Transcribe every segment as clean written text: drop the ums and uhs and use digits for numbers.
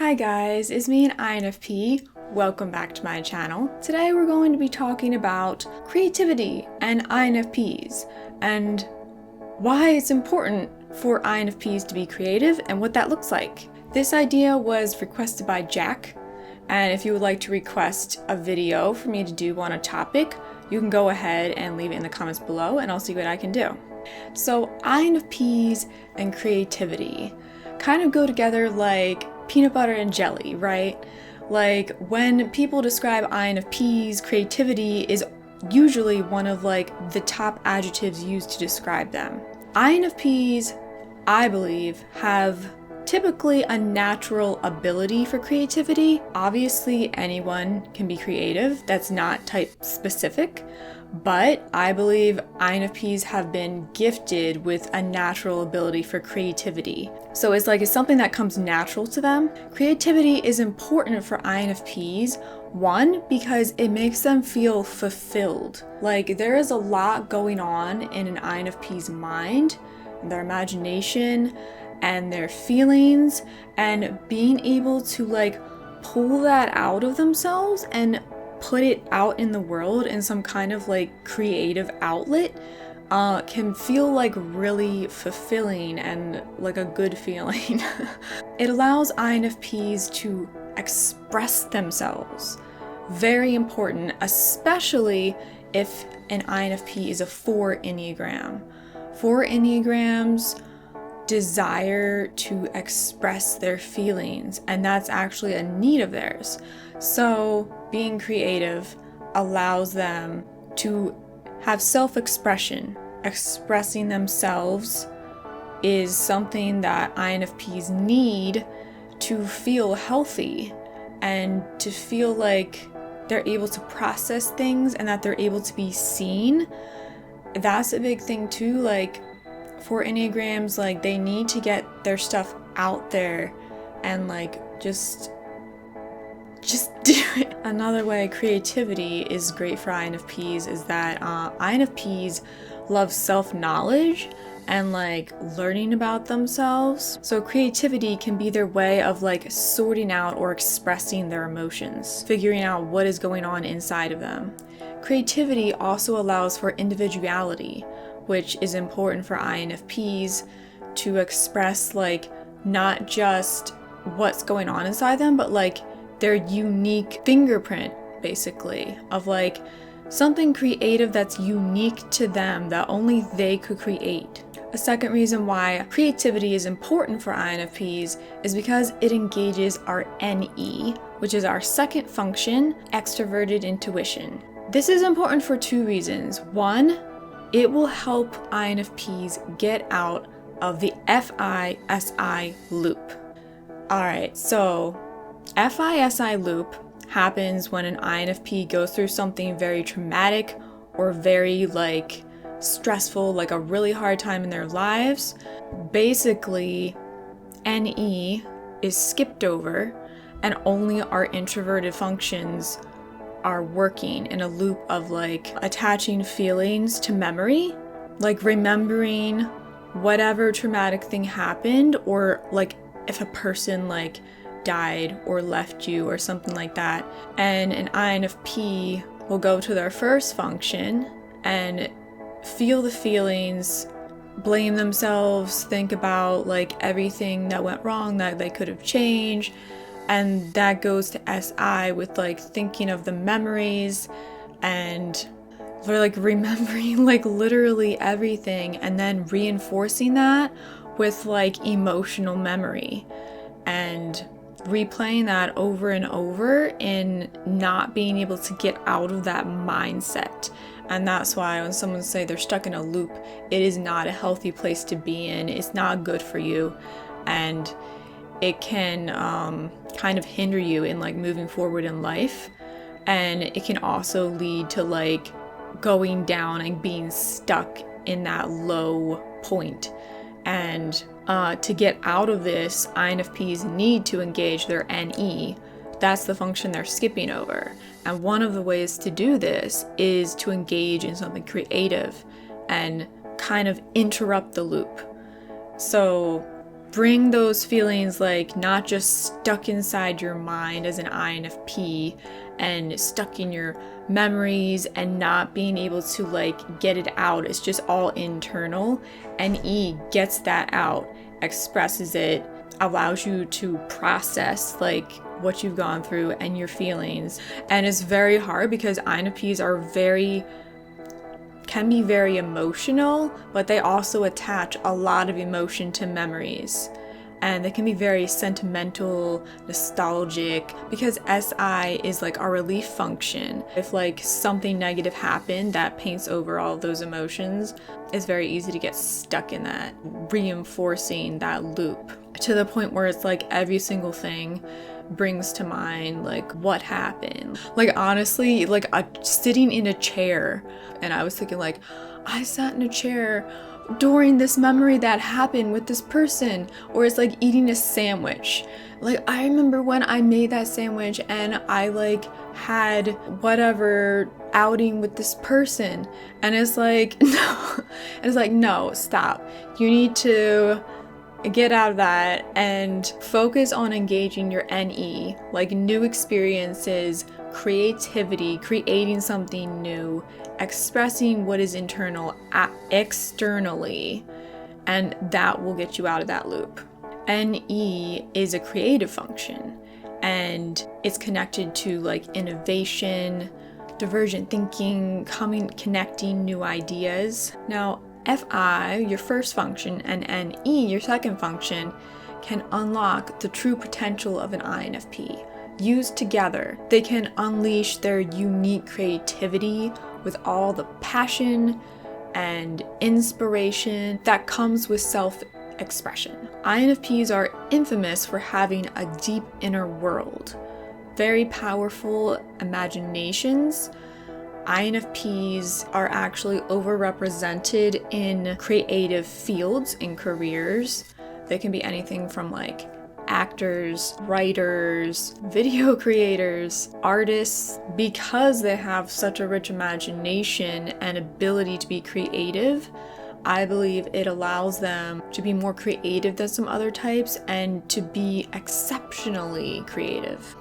Hi guys, it's me an INFP. Welcome back to my channel. Today we're going to be talking about creativity and INFPs and why it's important for INFPs to be creative and what that looks like. This idea was requested by Jack, and if you would like to request a video for me to do on a topic, you can go ahead and leave it in the comments below and I'll see what I can do. So INFPs and creativity kind of go together like peanut butter and jelly, right? Like when people describe INFPs, creativity is usually one of the top adjectives used to describe them. INFPs, I believe, have typically a natural ability for creativity. Obviously, anyone can be creative. That's not type specific. But I believe INFPs have been gifted with a natural ability for creativity. So it's something that comes natural to them. Creativity is important for INFPs. One, because it makes them feel fulfilled. There is a lot going on in an INFP's mind, their imagination, and their feelings, and being able to pull that out of themselves and put it out in the world in some kind of creative outlet can feel really fulfilling and a good feeling. It allows INFPs to express themselves. Very important, especially if an INFP is a 4 Enneagram. 4 Enneagrams desire to express their feelings, and that's actually a need of theirs. So being creative allows them to have self-expression. Expressing themselves is something that INFPs need to feel healthy and to feel like they're able to process things and that they're able to be seen. That's a big thing too. For Enneagrams, they need to get their stuff out there and just do it. Another way creativity is great for INFPs is that INFPs love self-knowledge and learning about themselves. So creativity can be their way of sorting out or expressing their emotions, figuring out what is going on inside of them. Creativity also allows for individuality, which is important for INFPs to express not just what's going on inside them, but their unique fingerprint, basically, of something creative that's unique to them that only they could create. A second reason why creativity is important for INFPs is because it engages our NE, which is our second function, extroverted intuition. This is important for two reasons. One, it will help INFPs get out of the FISI loop. Alright, so FISI loop happens when an INFP goes through something very traumatic or very stressful, a really hard time in their lives. Basically, NE is skipped over and only our introverted functions are working in a loop of attaching feelings to memory, remembering whatever traumatic thing happened, or if a person died or left you or something like that. And an INFP will go to their first function and feel the feelings, blame themselves, think about everything that went wrong that they could have changed. And that goes to SI with thinking of the memories and for remembering literally everything, and then reinforcing that with emotional memory and replaying that over and over in not being able to get out of that mindset. And that's why when someone say they're stuck in a loop, it is not a healthy place to be in. It's not good for you, and it can kind of hinder you in moving forward in life. And it can also lead to going down and being stuck in that low point. And to get out of this, INFPs need to engage their NE. That's the function they're skipping over. And one of the ways to do this is to engage in something creative and kind of interrupt the loop. So bring those feelings like not just stuck inside your mind as an INFP and stuck in your memories and not being able to like get it out. It's just all internal. NE gets that out, expresses it, allows you to process like what you've gone through and your feelings. And it's very hard because INFPs can be very emotional, but they also attach a lot of emotion to memories. And they can be very sentimental, nostalgic, because SI is like our relief function. If like something negative happened that paints over all of those emotions, it's very easy to get stuck in that, reinforcing that loop to the point where it's like every single thing brings to mind like what happened. Like honestly, like sitting in a chair, and I was thinking like, I sat in a chair during this memory that happened with this person. Or it's like eating a sandwich. Like I remember when I made that sandwich and I like had whatever outing with this person, and it's like no, and it's like no, stop. You need to get out of that and focus on engaging your NE, like new experiences, creativity, creating something new, expressing what is internal externally, and that will get you out of that loop. NE is a creative function, and it's connected to like innovation, divergent thinking, connecting new ideas. Now, FI, your first function, and NE, your second function, can unlock the true potential of an INFP. Used together, they can unleash their unique creativity with all the passion and inspiration that comes with self-expression. INFPs are infamous for having a deep inner world, very powerful imaginations. INFPs are actually overrepresented in creative fields and careers. They can be anything from like actors, writers, video creators, artists. Because they have such a rich imagination and ability to be creative, I believe it allows them to be more creative than some other types and to be exceptionally creative.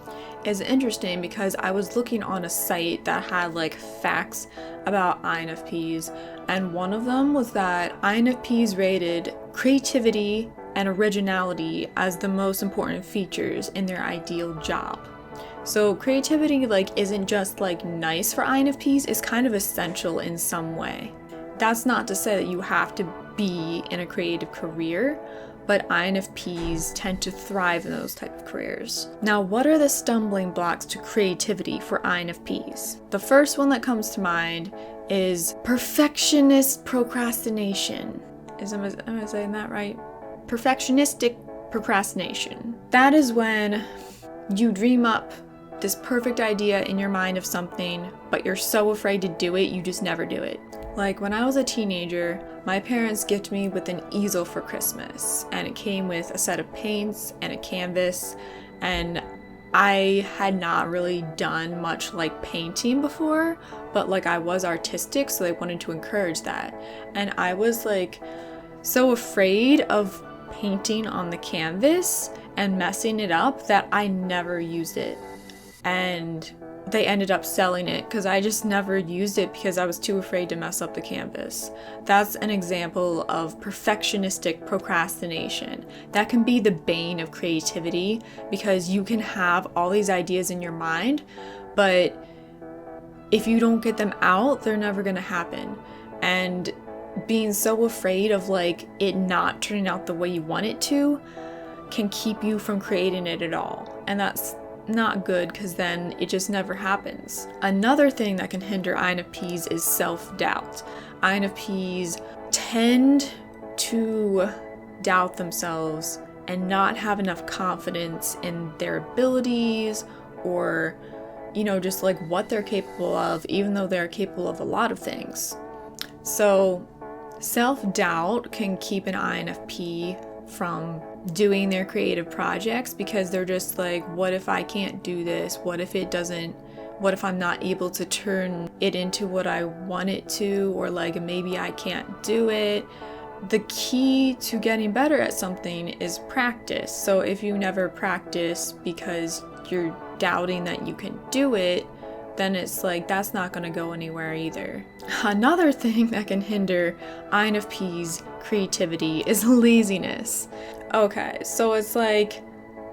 It's interesting because I was looking on a site that had like facts about INFPs, and one of them was that INFPs rated creativity and originality as the most important features in their ideal job. So creativity like isn't just like nice for INFPs, it's kind of essential in some way. That's not to say that you have to be in a creative career, but INFPs tend to thrive in those type of careers. Now, what are the stumbling blocks to creativity for INFPs? The first one that comes to mind is perfectionist procrastination. Am I saying that right? Perfectionistic procrastination. That is when you dream up this perfect idea in your mind of something, but you're so afraid to do it, you just never do it. Like when I was a teenager, my parents gifted me with an easel for Christmas, and it came with a set of paints and a canvas, and I had not really done much like painting before, but like I was artistic, so they wanted to encourage that. And I was like so afraid of painting on the canvas and messing it up that I never used it. And they ended up selling it because I just never used it because I was too afraid to mess up the canvas. That's an example of perfectionistic procrastination. That can be the bane of creativity because you can have all these ideas in your mind, but if you don't get them out, they're never going to happen. And being so afraid of like it not turning out the way you want it to can keep you from creating it at all. And that's not good because then it just never happens. Another thing that can hinder INFPs is self-doubt. INFPs tend to doubt themselves and not have enough confidence in their abilities or, just like what they're capable of, even though they're capable of a lot of things. So self-doubt can keep an INFP from doing their creative projects because they're just like, what if I can't do this? What if I'm not able to turn it into what I want it to? Or like maybe I can't do it. the key to getting better at something is practice. So if you never practice because you're doubting that you can do it, then it's like that's not going to go anywhere either. Another thing that can hinder INFP's creativity is laziness. Okay, so it's like,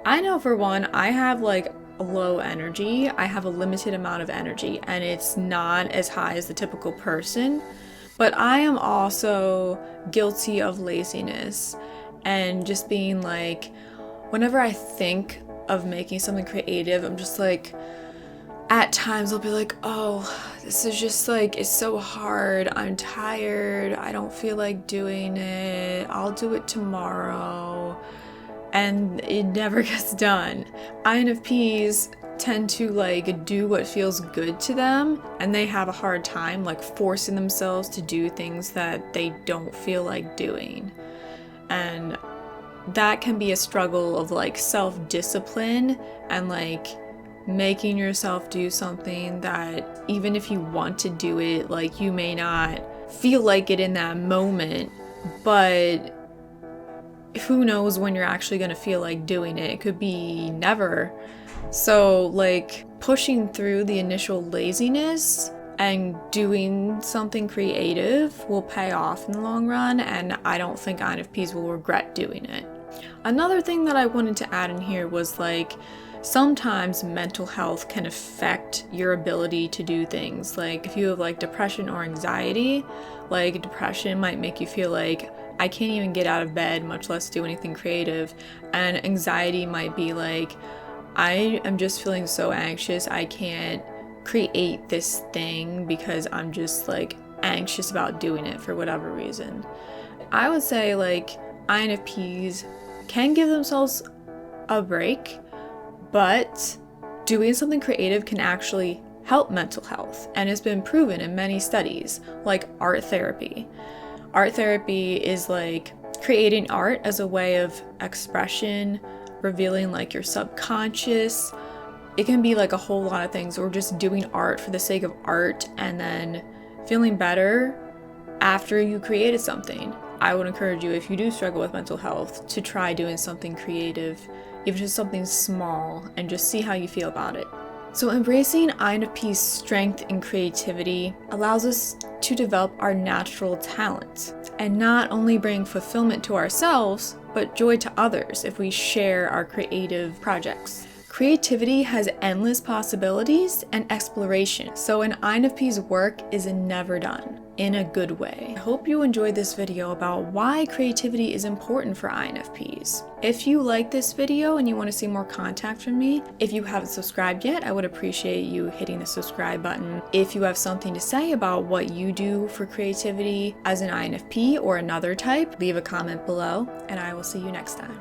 I know for one, I have like low energy. I have a limited amount of energy, and it's not as high as the typical person. But I am also guilty of laziness and just being like, whenever I think of making something creative, I'm just like, at times I'll be like, oh, this is just like, it's so hard. I'm tired. I don't feel like doing it. I'll do it tomorrow. And it never gets done. INFPs tend to like do what feels good to them, and they have a hard time like forcing themselves to do things that they don't feel like doing. And that can be a struggle of like self-discipline and like making yourself do something that even if you want to do it, like you may not feel like it in that moment, but who knows when you're actually going to feel like doing it. It could be never. So like pushing through the initial laziness and doing something creative will pay off in the long run, and I don't think INFPs will regret doing it. Another thing that I wanted to add in here was like, sometimes mental health can affect your ability to do things. Like if you have like depression or anxiety, like depression might make you feel like I can't even get out of bed, much less do anything creative. And anxiety might be like, I am just feeling so anxious, I can't create this thing because I'm just like anxious about doing it for whatever reason. I would say like INFPs can give themselves a break, but doing something creative can actually help mental health, and it's been proven in many studies, like art therapy. Art therapy is like creating art as a way of expression, revealing like your subconscious. It can be like a whole lot of things, or just doing art for the sake of art and then feeling better after you created something. I would encourage you, if you do struggle with mental health, to try doing something creative, even just something small, and just see how you feel about it. So embracing INFP's strength and creativity allows us to develop our natural talents and not only bring fulfillment to ourselves, but joy to others if we share our creative projects. Creativity has endless possibilities and exploration, so an INFP's work is never done, in a good way. I hope you enjoyed this video about why creativity is important for INFPs. If you like this video and you want to see more content from me, if you haven't subscribed yet, I would appreciate you hitting the subscribe button. If you have something to say about what you do for creativity as an INFP or another type, leave a comment below, and I will see you next time.